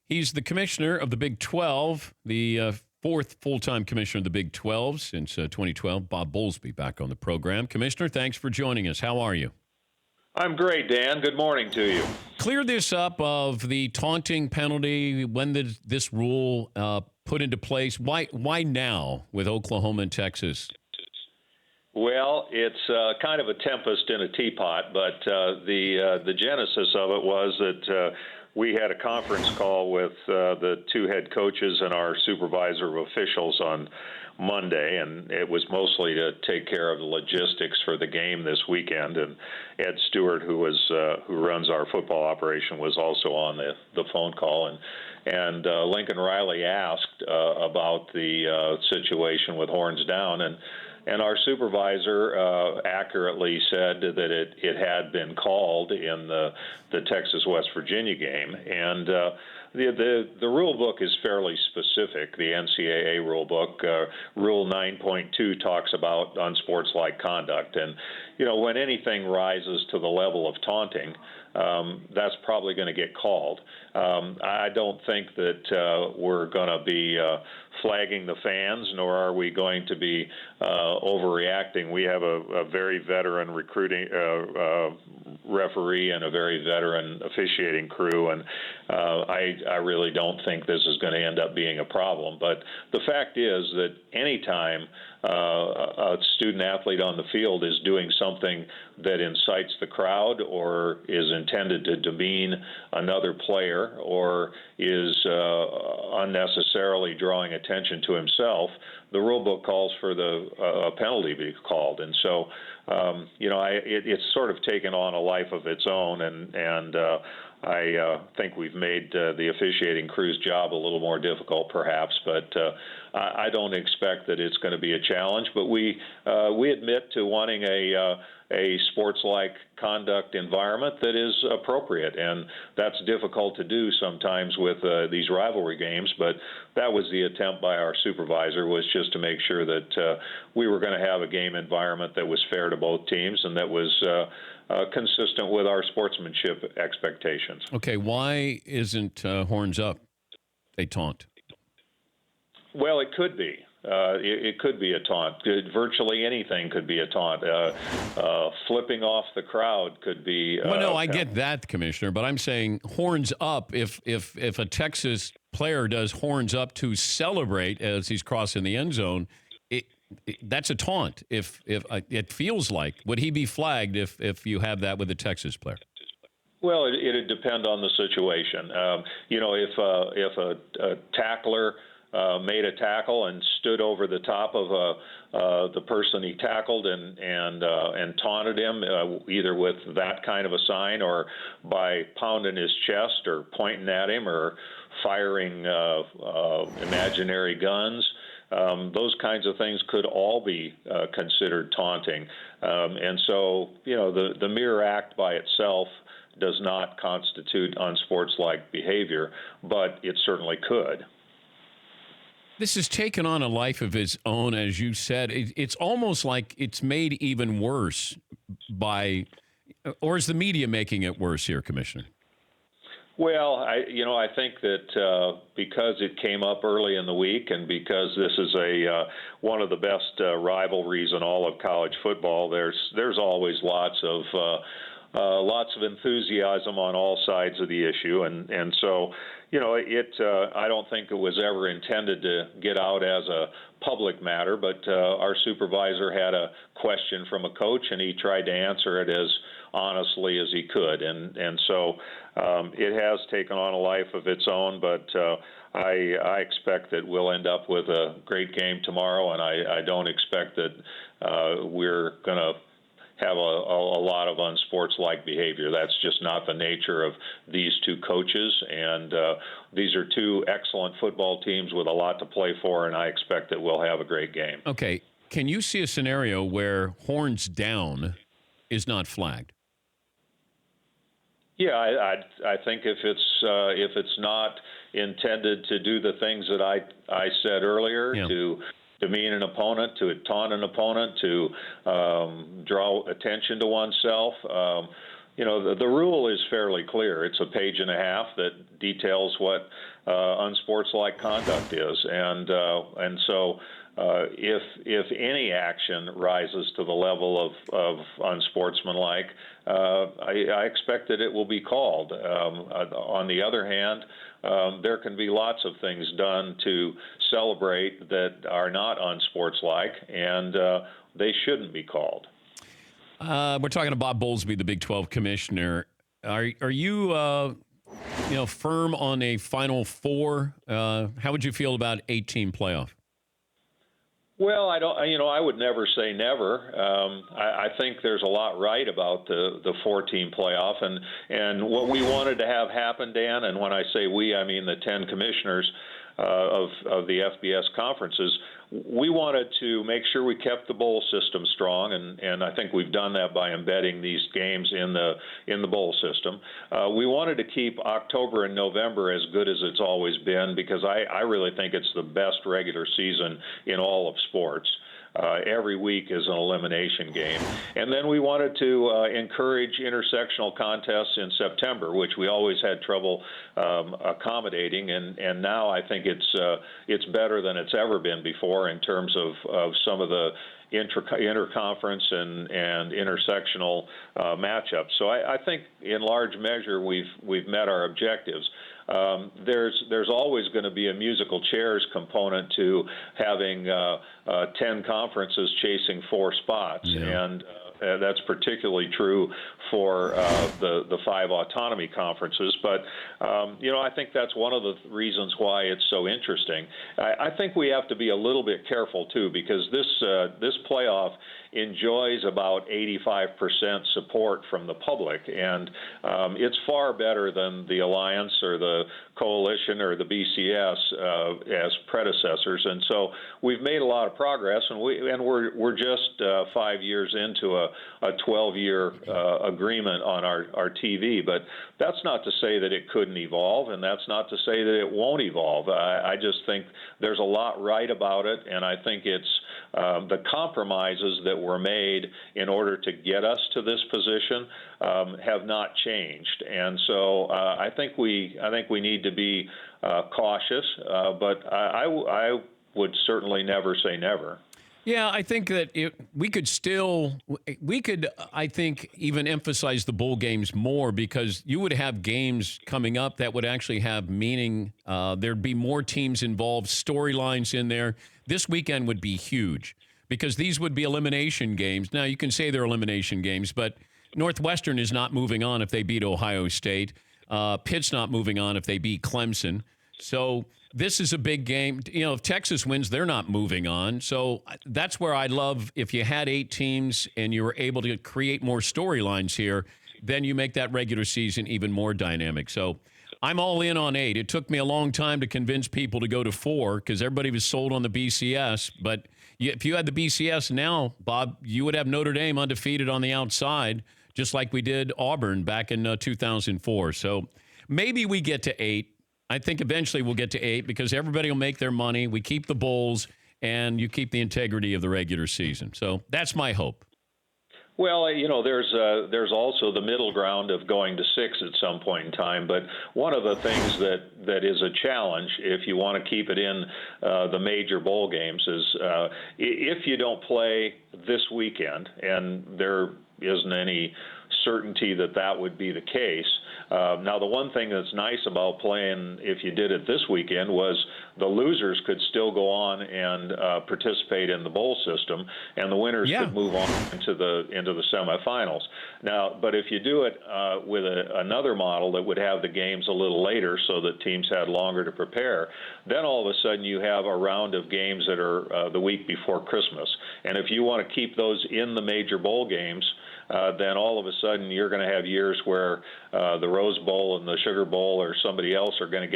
He's the commissioner of the Big 12, the fourth full-time commissioner of the Big 12 since 2012. Bob Bowlsby back on the program. Commissioner, thanks for joining us. How are you? I'm great, Dan. Good morning to you. Clear this up of the taunting penalty. When did this rule put into place? Why now with Oklahoma and Texas? Well, it's kind of a tempest in a teapot, but the genesis of it was that we had a conference call with the two head coaches and our supervisor of officials on Monday, and it was mostly to take care of the logistics for the game this weekend. And Ed Stewart, who runs our football operation, was also on the phone call. And Lincoln Riley asked about the situation with horns down, and our supervisor accurately said that it had been called in the Texas-West Virginia game. And the rule book is fairly specific. The NCAA rule book, Rule 9.2, talks about unsportsmanlike conduct. And, when anything rises to the level of taunting, that's probably going to get called. I don't think that we're going to be flagging the fans, nor are we going to be overreacting. We have a very veteran recruiting referee and a very veteran officiating crew, and I really don't think this is going to end up being a problem. But the fact is that anytime a student athlete on the field is doing something that incites the crowd or is intended to demean another player or is unnecessarily drawing attention to himself, the rule book calls for a penalty to be called. And so, it's sort of taken on a life of its own, and I think we've made the officiating crew's job a little more difficult, perhaps, but I don't expect that it's going to be a challenge. But we admit to wanting a sports-like conduct environment that is appropriate, and that's difficult to do sometimes with these rivalry games. But that was the attempt by our supervisor, was just to make sure that we were going to have a game environment that was fair to both teams and that was consistent with our sportsmanship expectations. Okay, why isn't horns up a taunt? Well, it could be. It could be a taunt. Virtually anything could be a taunt. Flipping off the crowd could be. Well, no, I get that, Commissioner, but I'm saying horns up. If a Texas player does horns up to celebrate as he's crossing the end zone, that's a taunt. If it feels like, would he be flagged if you have that with a Texas player? Well, it'd depend on the situation. If a tackler made a tackle and stood over the top of the person he tackled and taunted him, either with that kind of a sign or by pounding his chest or pointing at him or firing imaginary guns. Those kinds of things could all be considered taunting. And so, the mere act by itself does not constitute unsportslike behavior, but it certainly could. This has taken on a life of its own, as you said. It's almost like it's made even worse or is the media making it worse here, Commissioner? Well, I think that because it came up early in the week and because this is one of the best rivalries in all of college football, there's always lots of enthusiasm on all sides of the issue, and so I don't think it was ever intended to get out as a public matter, but our supervisor had a question from a coach, and he tried to answer it as honestly as he could, and so it has taken on a life of its own, but I expect that we'll end up with a great game tomorrow, and I don't expect that we're going to have a lot of unsportslike behavior. That's just not the nature of these two coaches, and these are two excellent football teams with a lot to play for, and I expect that we'll have a great game. Okay, can you see a scenario where horns down is not flagged? Yeah, I think if it's not intended to do the things that I said earlier, to demean an opponent, to taunt an opponent, to draw attention to oneself, the rule is fairly clear. It's a page and a half that details what unsportsmanlike conduct is, and so if any action rises to the level of unsportsmanlike, I expect that it will be called. On the other hand, there can be lots of things done to celebrate that are not unsportslike, and they shouldn't be called. We're talking to Bob Bowlsby, the Big 12 commissioner. Are you firm on a Final Four? How would you feel about 8-team playoff? Well, I don't. I would never say never. I think there's a lot right about the 4-team playoff, and what we wanted to have happen, Dan. And when I say we, I mean the 10 commissioners of the FBS conferences. We wanted to make sure we kept the bowl system strong, and I think we've done that by embedding these games in the bowl system. We wanted to keep October and November as good as it's always been, because I really think it's the best regular season in all of sports. Every week is an elimination game. And then we wanted to encourage intersectional contests in September, which we always had trouble accommodating. And now I think it's better than it's ever been before in terms of some of the interconference and intersectional matchups. So I think in large measure we've met our objectives. There's always going to be a musical chairs component to having 10 conferences chasing 4 spots, and that's particularly true for the 5 autonomy conferences. But I think that's one of the reasons why it's so interesting. I think we have to be a little bit careful too, because this playoff enjoys about 85% support from the public, and it's far better than the Alliance or the Coalition or the BCS as predecessors. And so we've made a lot of progress, and we're just 5 years into a 12-year agreement on our TV. But that's not to say that it couldn't evolve, and that's not to say that it won't evolve. I just think there's a lot right about it, and I think it's the compromises that were made in order to get us to this position have not changed. And so I think we need to be cautious, but I would certainly never say never. Yeah, I think that we could, I think, even emphasize the bowl games more, because you would have games coming up that would actually have meaning. There'd be more teams involved, storylines in there. This weekend would be huge, because these would be elimination games. Now, you can say they're elimination games, but Northwestern is not moving on if they beat Ohio State. Pitt's not moving on if they beat Clemson. So this is a big game. If Texas wins, they're not moving on. So that's where I'd love, if you had 8 teams and you were able to create more storylines here, then you make that regular season even more dynamic. So I'm all in on 8. It took me a long time to convince people to go to 4, because everybody was sold on the BCS. But if you had the BCS now, Bob, you would have Notre Dame undefeated on the outside, just like we did Auburn back in 2004. So maybe we get to 8. I think eventually we'll get to 8, because everybody will make their money. We keep the bowls, and you keep the integrity of the regular season. So that's my hope. Well, there's also the middle ground of going to 6 at some point in time. But one of the things that is a challenge, if you want to keep it in the major bowl games, is if you don't play this weekend, and there isn't any certainty that would be the case. Now, the one thing that's nice about playing, if you did it this weekend, was the losers could still go on and participate in the bowl system, and the winners could move on into the semifinals. Now, but if you do it with another model that would have the games a little later, so that teams had longer to prepare, then all of a sudden you have a round of games that are the week before Christmas. And if you want to keep those in the major bowl games, then all of a sudden you're going to have years where the Rose Bowl and the Sugar Bowl or somebody else they're going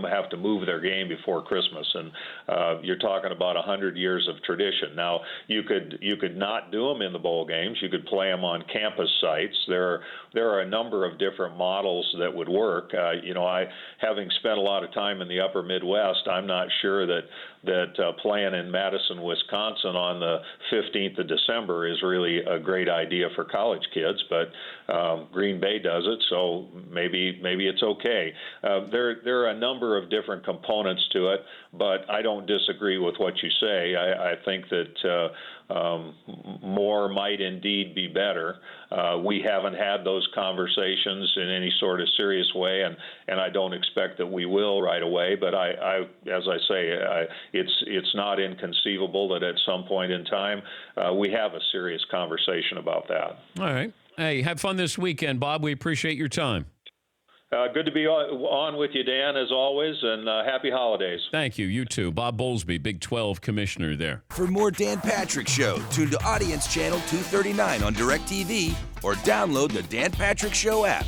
to have to move their game before Christmas, and you're talking about 100 years of tradition. Now, you could not do them in the bowl games. You could play them on campus sites. There are a number of different models that would work. Having spent a lot of time in the upper Midwest, I'm not sure that playing in Madison, Wisconsin on the 15th of December is really a great idea. idea for college kids, but Green Bay does it, so maybe it's okay. There are a number of different components to it, but I don't disagree with what you say. I think that more might indeed be better. We haven't had those conversations in any sort of serious way, and I don't expect that we will right away. But as I say, it's not inconceivable that at some point in time we have a serious conversation about that. All right. Hey, have fun this weekend, Bob. We appreciate your time. Good to be on with you, Dan, as always, and happy holidays. Thank you. You too. Bob Bowlsby, Big 12 commissioner there. For more Dan Patrick Show, tune to Audience Channel 239 on DirecTV or download the Dan Patrick Show app.